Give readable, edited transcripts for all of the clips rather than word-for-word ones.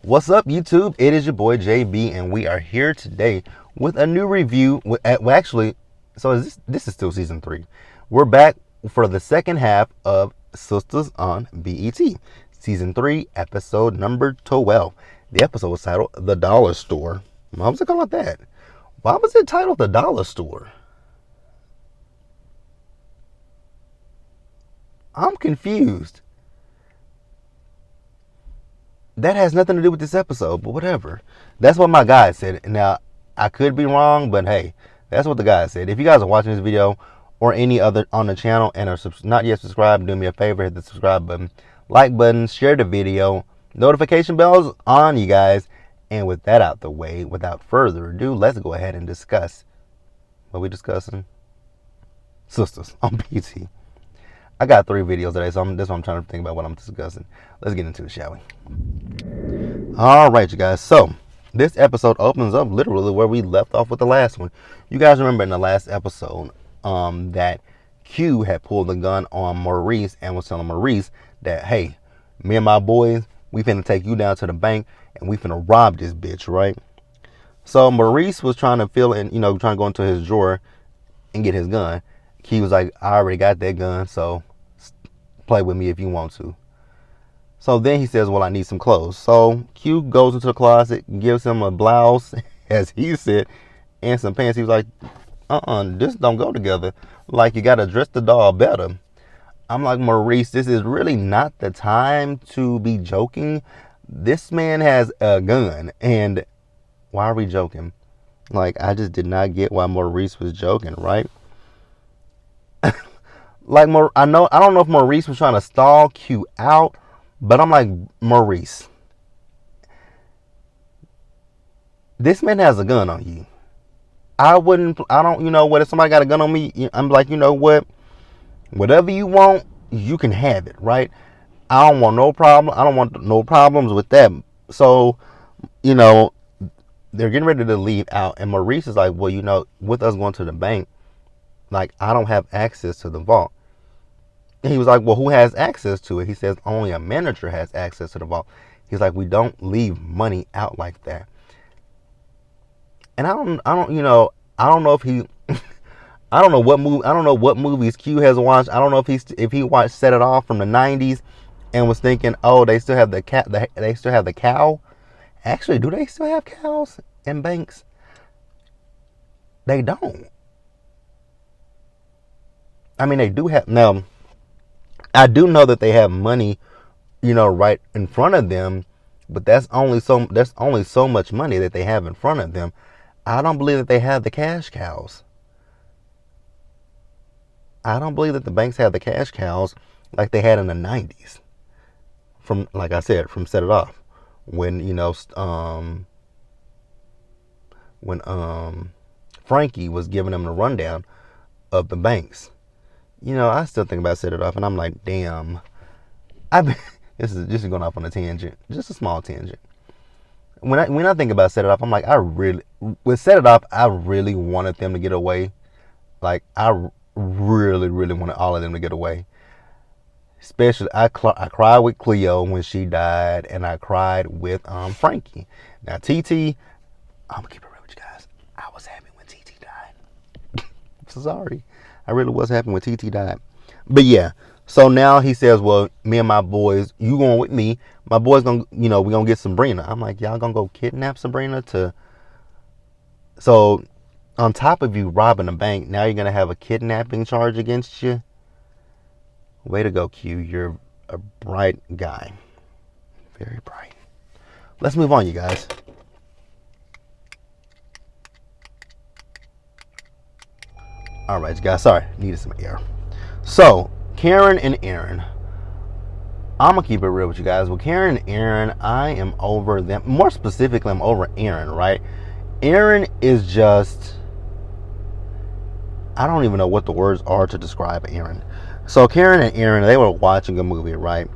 What's up, YouTube? It is your boy JB, and we are here today with a new review. This is still season 3. We're back for the second half of Sistas on BET, season 3, episode number 12. The episode was titled "The Dollar Store." Why was it called that? Why was it titled "The Dollar Store"? I'm confused. That has nothing to do with this episode, but whatever. That's what my guy said. Now, I could be wrong, but hey, that's what the guy said. If you guys are watching this video or any other on the channel and are not yet subscribed, do me a favor, hit the subscribe button, like button, share the video, notification bells on, you guys. And with that out the way, without further ado, let's go ahead and discuss what we discussing. Sistas on BT. I got 3 videos today, so that's why I'm trying to think about what I'm discussing. Let's get into it, shall we? Alright, you guys. So, this episode opens up literally where we left off with the last one. You guys remember in the last episode that Q had pulled the gun on Maurice and was telling Maurice that, hey, me and my boys, we finna take you down to the bank and we finna rob this bitch, right? So, Maurice was trying to trying to go into his drawer and get his gun. Q was like, I already got that gun, so play with me if you want to. So then he says, well, I need some clothes. So Q goes into the closet, gives him a blouse, as he said, and some pants. He was like, this don't go together. Like, you got to dress the doll better. I'm like, Maurice, this is really not the time to be joking. This man has a gun, and why are we joking? Like, I just did not get why Maurice was joking, right? Like, I don't know if Maurice was trying to stall Q out, but I'm like, Maurice, this man has a gun on you. If somebody got a gun on me, I'm like, you know what? Whatever you want, you can have it, right? I don't want no problem. I don't want no problems with that. So, they're getting ready to leave out, and Maurice is like, well, with us going to the bank, like, I don't have access to the vault. And he was like, well, who has access to it? He says only a manager has access to the vault. He's like, we don't leave money out like that. And I don't know if he, I don't know what movies Q has watched. I don't know if he watched Set It Off from the 90s and was thinking, oh, they still have the cow. Actually, do they still have cows in banks? They don't. I mean, they do have now. I do know that they have money, right in front of them, but there's only so much money that they have in front of them. I don't believe that they have the cash cows. I don't believe that the banks have the cash cows like they had in the 90s. Like I said, from Set It Off, when Frankie was giving them the rundown of the banks. I still think about Set It Off, and I'm like, damn. This is going off on a tangent, just a small tangent. When I think about Set It Off, I'm like, with Set It Off, I really wanted them to get away. Like, I really, really wanted all of them to get away. Especially, I cried with Cleo when she died, and I cried with Frankie. Now, TT, I'm gonna keep it real with you guys. I was happy when TT died. So sorry. I really was happy when TT died. But yeah, so now he says, well, me and my boys, you going with me. My boys gonna, we gonna get Sabrina. I'm like, y'all gonna go kidnap Sabrina so on top of you robbing a bank, now you're gonna have a kidnapping charge against you? Way to go, Q. You're a bright guy. Very bright. Let's move on, you guys. All right, guys. Sorry, needed some air. So, Karen and Aaron. I'm going to keep it real with you guys. With Karen and Aaron, I am over them. More specifically, I'm over Aaron, right? Aaron is just... I don't even know what the words are to describe Aaron. So, Karen and Aaron, they were watching a movie, right?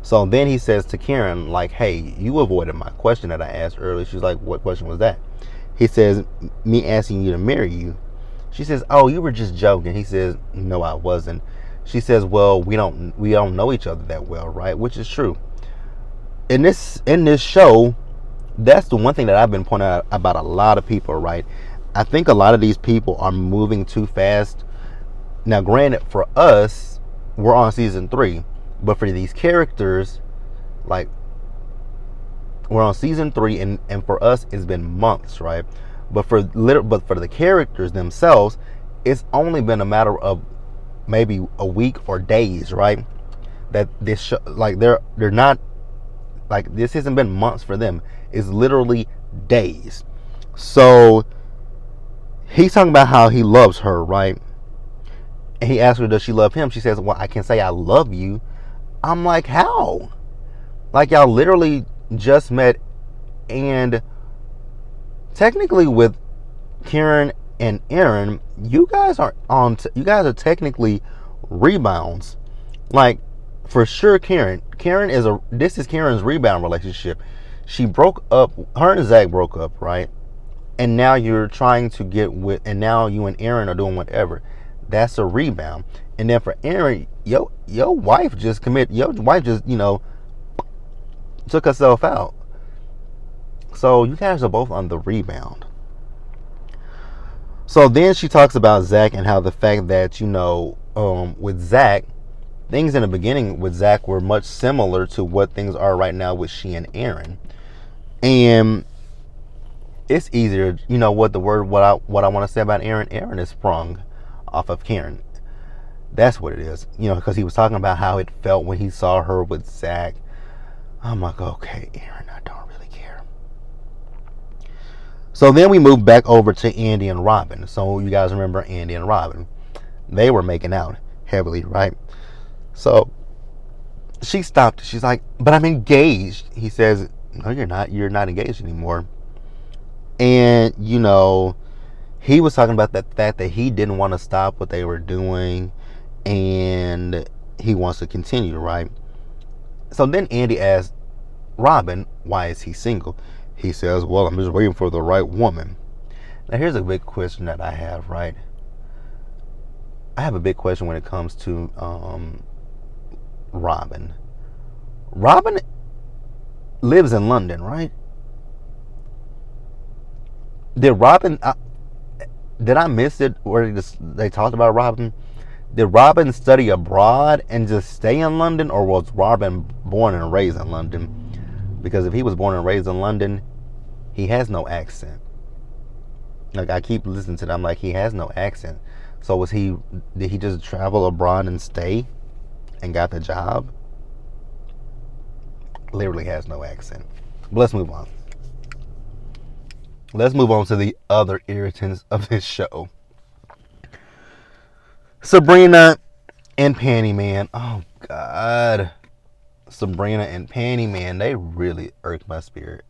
So, then he says to Karen, like, hey, you avoided my question that I asked earlier. She's like, what question was that? He says, me asking you to marry you. She says, oh, you were just joking. He says, no, I wasn't. She says, well, we don't know each other that well, right? Which is true. in this show, that's the one thing that I've been pointing out about a lot of people, right? I think a lot of these people are moving too fast. Now, granted, for us, we're on season 3, but for these characters, like, we're on season 3, and for us, it's been months, right? But for the characters themselves, it's only been a matter of maybe a week or days, right? That this show, like, they're not, like, this hasn't been months for them. It's literally days. So he's talking about how he loves her, right? And he asks her, does she love him? She says, well, I can say I love you. I'm like, how? Like, y'all literally just met, and technically with Karen and Aaron, you guys are technically rebounds. Like, for sure, this is Karen's rebound relationship. She broke up, her and Zach broke up, right? And now you're trying to get with, and now you and Aaron are doing whatever. That's a rebound. And then for Aaron, your wife just, took herself out. So you guys are both on the rebound. So then she talks about Zach and how the fact that, with Zach, things in the beginning with Zach were much similar to what things are right now with she and Aaron. And it's easier, what I want to say about Aaron. Aaron is sprung off of Karen. That's what it is. Because he was talking about how it felt when he saw her with Zach. I'm like, okay, Aaron, I don't really care. So then we move back over to Andy and Robin. So you guys remember Andy and Robin. They were making out heavily, right? So she stopped. She's like, but I'm engaged. He says, no, you're not. You're not engaged anymore. And, he was talking about the fact that he didn't want to stop what they were doing, and he wants to continue, right? So then Andy asked Robin, why is he single? He says, well, I'm just waiting for the right woman. Now, here's a big question that I have, right? I have a big question when it comes to Robin. Robin lives in London, right? Did I miss it where they talked about Robin? Did Robin study abroad and just stay in London, or was Robin born and raised in London? Because if he was born and raised in London, he has no accent. Like, I keep listening to them, like, he has no accent. So did he just travel abroad and stay and got the job? Literally has no accent. But let's move on. Let's move on to the other irritants of this show. Sabrina and Panty Man. Oh, God. Sabrina and Panty Man, they really irk my spirit.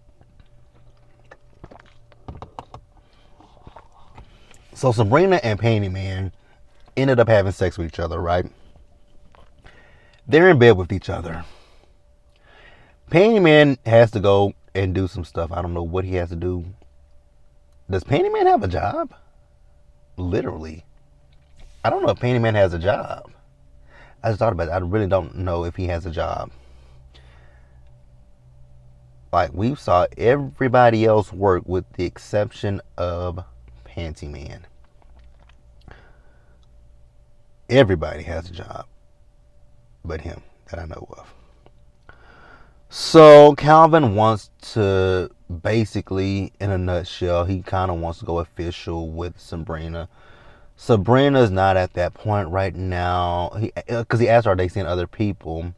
So Sabrina and Panty Man ended up having sex with each other, right? They're in bed with each other. Panty Man has to go and do some stuff. I don't know what he has to do. Does Panty Man have a job? Literally. I don't know if Panty Man has a job. I just thought about it. I really don't know if he has a job. Like, we saw everybody else work with the exception of Panty Man. Everybody has a job but him that I know of. So Calvin wants to, basically, in a nutshell, he kind of wants to go official with Sabrina. Sabrina's not at that point right now. Because he asked her, are they seeing other people?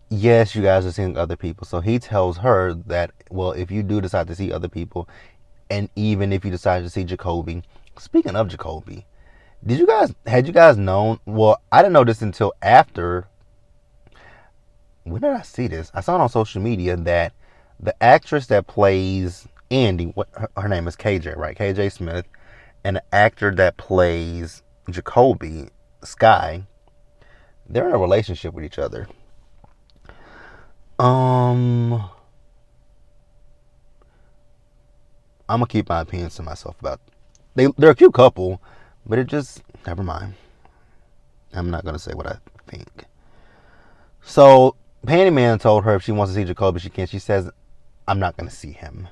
Yes, you guys are seeing other people. So he tells her that, well, if you do decide to see other people, and even if you decide to see Jacoby. Speaking of Jacoby, had you guys known? Well, I didn't know this until after. When did I see this? I saw it on social media that the actress that plays Andy, her name is KJ, right? KJ Smith, and the actor that plays Jacoby, Sky, they're in a relationship with each other. I'm gonna keep my opinions to myself about. They're a cute couple, but it just, never mind. I'm not gonna say what I think. So Handyman told her if she wants to see Jacoby, she can. She says, I'm not going to see him.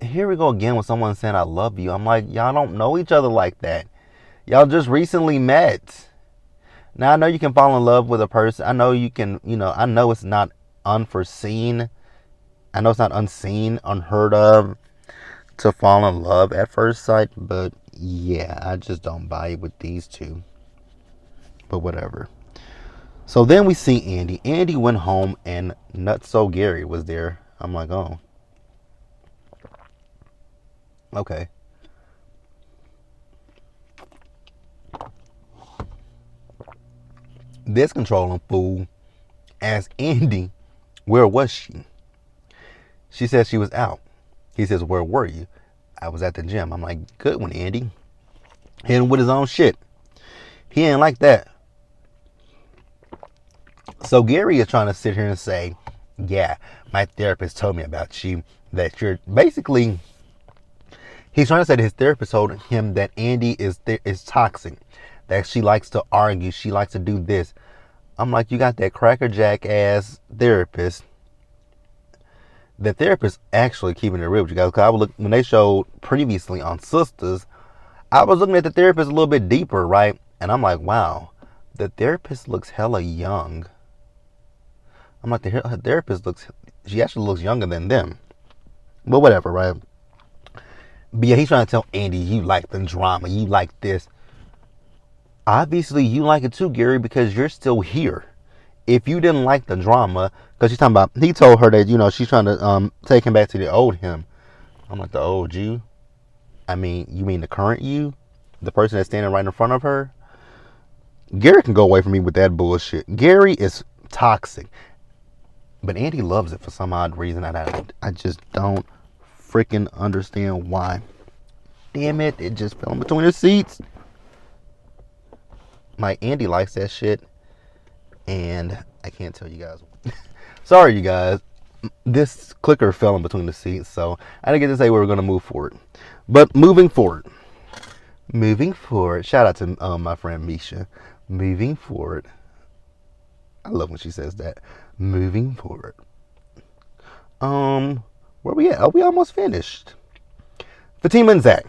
Here we go again with someone saying, I love you. I'm like, y'all don't know each other like that. Y'all just recently met. Now, I know you can fall in love with a person. I know you can, I know it's not unforeseen. I know it's not unseen, unheard of to fall in love at first sight. But yeah, I just don't buy it with these two. But whatever. So then we see Andy. Andy went home and Nutso Gary was there. I'm like, oh. Okay. This controlling fool asked Andy, where was she? She said she was out. He says, where were you? I was at the gym. I'm like, good one, Andy. Hitting with his own shit. He ain't like that. So Gary is trying to sit here and say, yeah, my therapist told me about you. That you're basically, he's trying to say that his therapist told him that Andy is toxic. That she likes to argue. She likes to do this. I'm like, you got that crackerjack ass therapist. The therapist actually keeping it real with you guys. Because I would look, when they showed previously on Sistas, I was looking at the therapist a little bit deeper, right? And I'm like, wow, the therapist looks hella young. I'm like, the therapist she actually looks younger than them. But whatever, right? But yeah, he's trying to tell Andy, you like the drama. You like this. Obviously, you like it too, Gary, because you're still here. If you didn't like the drama, because she's talking about, he told her that, she's trying to take him back to the old him. I'm like, the old you? I mean, you mean the current you? The person that's standing right in front of her? Gary can go away from me with that bullshit. Gary is toxic. But Andy loves it for some odd reason. I just don't freaking understand why. Damn it, it just fell in between the seats. My Andy likes that shit. And I can't tell you guys. Sorry, you guys. This clicker fell in between the seats. So I didn't get to say we were going to move forward. But moving forward. Shout out to my friend Misha. Moving forward. I love when she says that. Moving forward. Where we at? Oh, we almost finished. Fatima and Zach.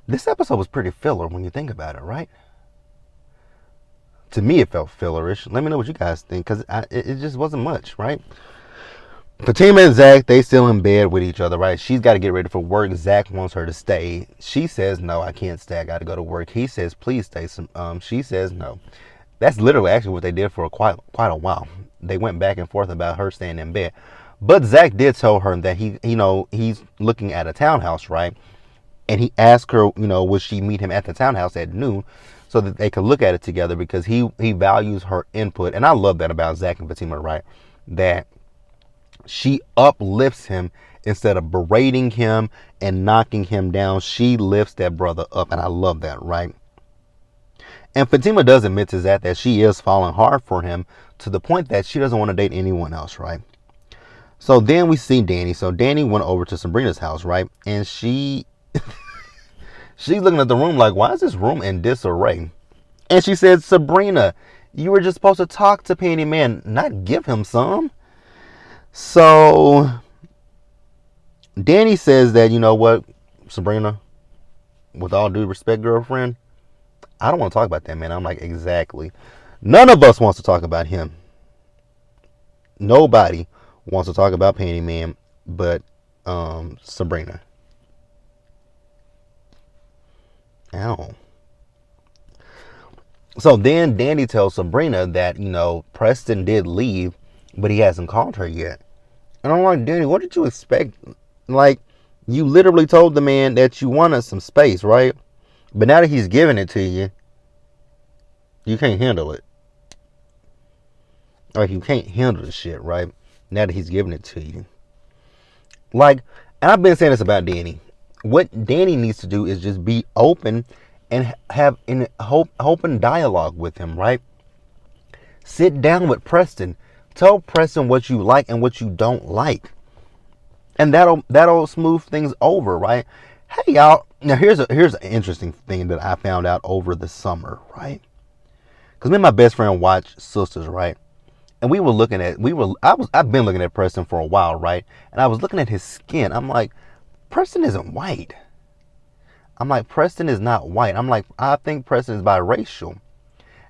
This episode was pretty filler when you think about it, right? To me, it felt fillerish. Let me know what you guys think, because it just wasn't much, right? Fatima and Zach, they still in bed with each other, right? She's got to get ready for work. Zach wants her to stay. She says, no, I can't stay. I got to go to work. He says, please stay. She says, no. That's literally actually what they did for quite a while. They went back and forth about her staying in bed. But Zach did tell her that he's looking at a townhouse, right? And he asked her, would she meet him at the townhouse at noon so that they could look at it together, because he values her input. And I love that about Zach and Fatima, right? That she uplifts him instead of berating him and knocking him down. She lifts that brother up, and I love that, right? And Fatima does admit to Zach that she is falling hard for him to the point that she doesn't want to date anyone else, right? So then we see Danny. So Danny went over to Sabrina's house, right? And she's looking at the room like, why is this room in disarray? And she said, Sabrina, you were just supposed to talk to Penny Man, not give him some. So Danny says that, you know what, Sabrina, with all due respect, girlfriend, I don't want to talk about that man. I'm like, exactly. None of us wants to talk about him. Nobody wants to talk about Penny Man but Sabrina. Ow. So then Danny tells Sabrina that, Preston did leave, but he hasn't called her yet. And I'm like, Danny, what did you expect? Like, you literally told the man that you wanted some space, right? But now that he's giving it to you, you can't handle it. Like, you can't handle the shit, right? Now that he's giving it to you. Like, and I've been saying this about Danny. What Danny needs to do is just be open and have an open dialogue with him, right? Sit down with Preston. Tell Preston what you like and what you don't like. And that'll smooth things over, right? Hey, y'all. Now, here's an interesting thing that I found out over the summer, right? Because me and my best friend watched Sistas, right? And I've been looking at Preston for a while, right? And I was looking at his skin. I'm like, Preston isn't white. I'm like, Preston is not white. I'm like, I think Preston is biracial.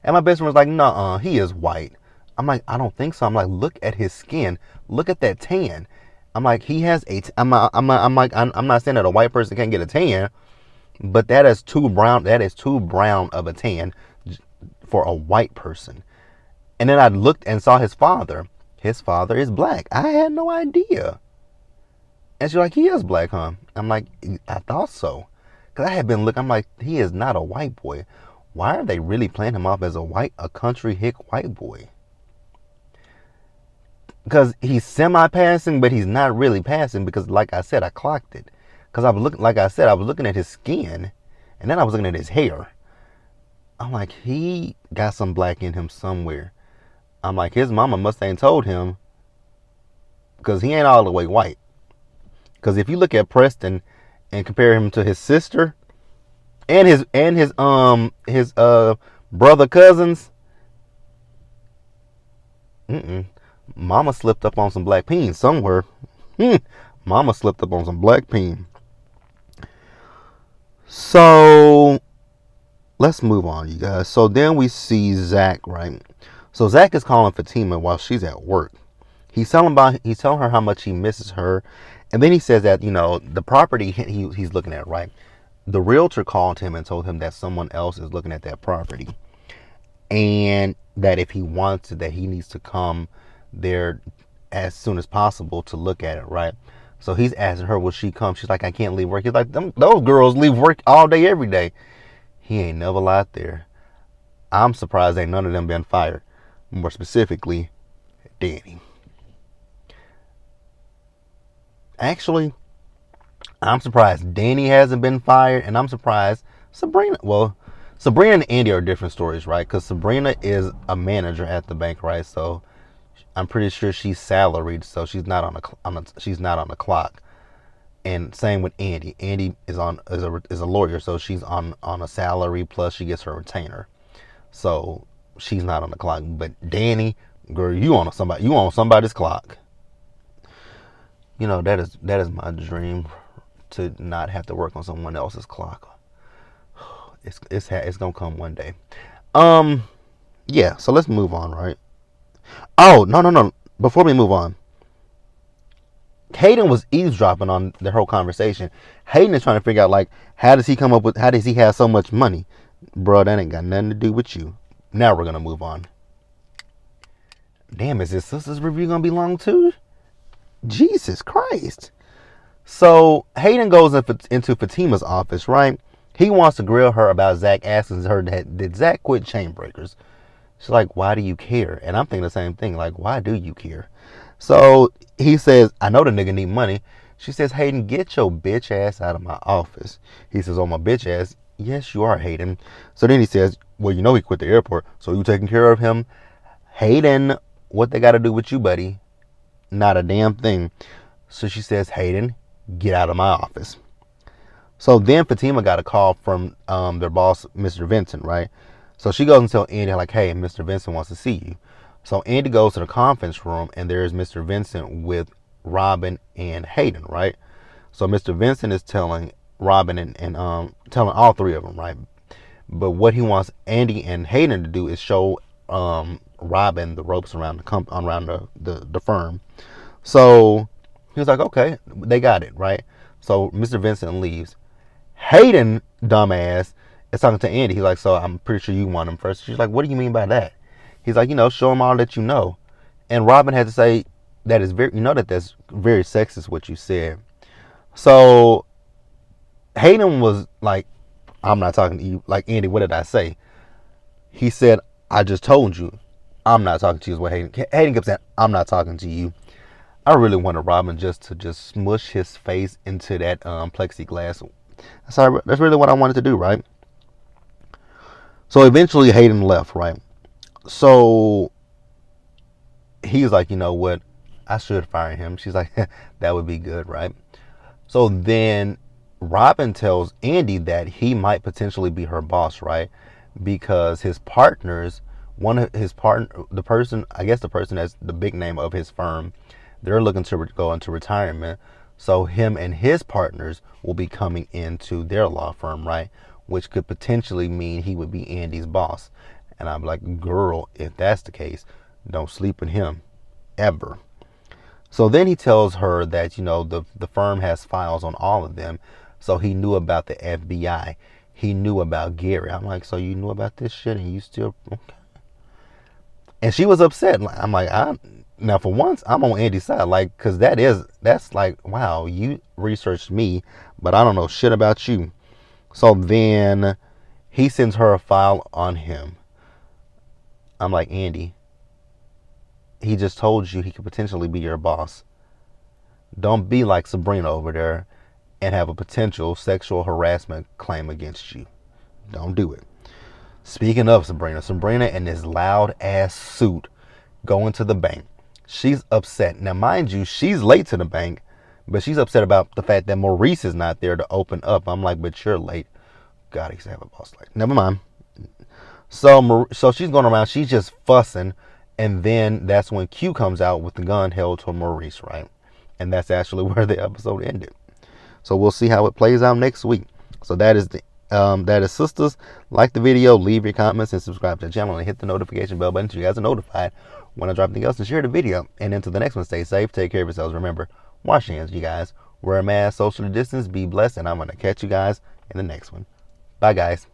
And my best friend was like, nuh-uh, he is white. I'm like, I don't think so. I'm like, look at his skin. Look at that tan. I'm like, he has a. I'm not saying that a white person can't get a tan, but that is too brown. That is too brown of a tan for a white person. And then I looked and saw his father. His father is black. I had no idea. And she's like, he is black, huh? I'm like, I thought so. Because I had been looking, I'm like, he is not a white boy. Why are they really playing him off as a country hick white boy? Because he's semi-passing, but he's not really passing because, like I said, I clocked it. Because like I said, I was looking at his skin, and then I was looking at his hair. I'm like, he got some black in him somewhere. I'm like, his mama must ain't told him because he ain't all the way white. Because if you look at Preston and compare him to his sister and his brother cousins, mama slipped up on some black peen somewhere. Mama slipped up on some black peen. So let's move on, you guys. So then we see Zach, right? So Zach is calling Fatima while she's at work. He's telling her how much he misses her. And then he says that, the property he's looking at, right? The realtor called him and told him that someone else is looking at that property. And that if he wants it, that he needs to come there as soon as possible to look at it, right? So he's asking her, will she come? She's like, I can't leave work. He's like, those girls leave work all day, every day. He ain't never lied there. I'm surprised ain't none of them been fired. More specifically, Danny. Actually, I'm surprised Danny hasn't been fired, and I'm surprised Sabrina. Well, Sabrina and Andy are different stories, right? Because Sabrina is a manager at the bank, right? So I'm pretty sure she's salaried, so she's not on the clock. And same with Andy. Andy is a lawyer, so she's on a salary plus she gets her retainer. So she's not on the clock. But Danny, girl, you on somebody's clock. That is my dream, to not have to work on someone else's clock. It's gonna come one day. Yeah. So let's move on, right? Oh, no. Before we move on, Hayden was eavesdropping on the whole conversation. Hayden is trying to figure out, like, how does he have so much money? Bro, that ain't got nothing to do with you. Now we're gonna move on. Damn, is this Sistas review gonna be long too? Jesus Christ. So Hayden goes into Fatima's office, right? He wants to grill her about Zach, asking her, did Zach quit Chainbreakers? She's like, why do you care? And I'm thinking the same thing, like, why do you care? So he says, I know the nigga need money. She says, Hayden, get your bitch ass out of my office. He says, oh, my bitch ass? Yes, you are, Hayden. So then he says, well, he quit the airport, so you taking care of him? Hayden, what they got to do with you, buddy? Not a damn thing. So she says, Hayden, get out of my office. So then Fatima got a call from their boss, Mr. Vincent, right? So she goes and tells Andy, like, hey, Mr. Vincent wants to see you. So Andy goes to the conference room, and there's Mr. Vincent with Robin and Hayden, right? So Mr. Vincent is telling Robin and telling all three of them, right? But what he wants Andy and Hayden to do is show Robin the ropes around the firm. So he was like, okay, they got it, right? So Mr. Vincent leaves. Hayden, dumbass, is talking to Andy. He's like, so I'm pretty sure you want him first. She's like, what do you mean by that? He's like, show him all that you know. And Robin had to say, that's very sexist what you said. So Hayden was like, I'm not talking to you. Like, Andy, what did I say? He said, I just told you, I'm not talking to you, is what Hayden kept saying, I'm not talking to you. I really wanted Robin just to smush his face into that plexiglass. That's really what I wanted to do, right? So eventually Hayden left, right? So he's like, you know what? I should fire him. She's like, that would be good, right? So then Robin tells Andy that he might potentially be her boss, right? Because his partners One of his partner, the person that's the big name of his firm, they're looking to go into retirement. So him and his partners will be coming into their law firm, right? Which could potentially mean he would be Andy's boss. And I'm like, girl, if that's the case, don't sleep with him ever. So then he tells her that, the firm has files on all of them. So he knew about the FBI. He knew about Gary. I'm like, so you knew about this shit and you still, okay. And she was upset. I'm like, now for once, I'm on Andy's side. Like, because that's like, wow, you researched me, but I don't know shit about you. So then he sends her a file on him. I'm like, Andy, he just told you he could potentially be your boss. Don't be like Sabrina over there and have a potential sexual harassment claim against you. Don't do it. Speaking of Sabrina in this loud ass suit going to the bank. She's upset. Now, mind you, she's late to the bank, but she's upset about the fact that Maurice is not there to open up. I'm like, but you're late. God, I used to have a boss late. Never mind. So she's going around. She's just fussing. And then that's when Q comes out with the gun held to Maurice, right? And that's actually where the episode ended. So we'll see how it plays out next week. So that is Sistas. Like the video, leave your comments, and subscribe to the channel, and hit the notification bell button so you guys are notified when I drop anything else, and share the video. And until the next one, stay safe, take care of yourselves. Remember, wash your hands, you guys. Wear a mask, socially distance, be blessed, and I'm going to catch you guys in the next one. Bye, guys.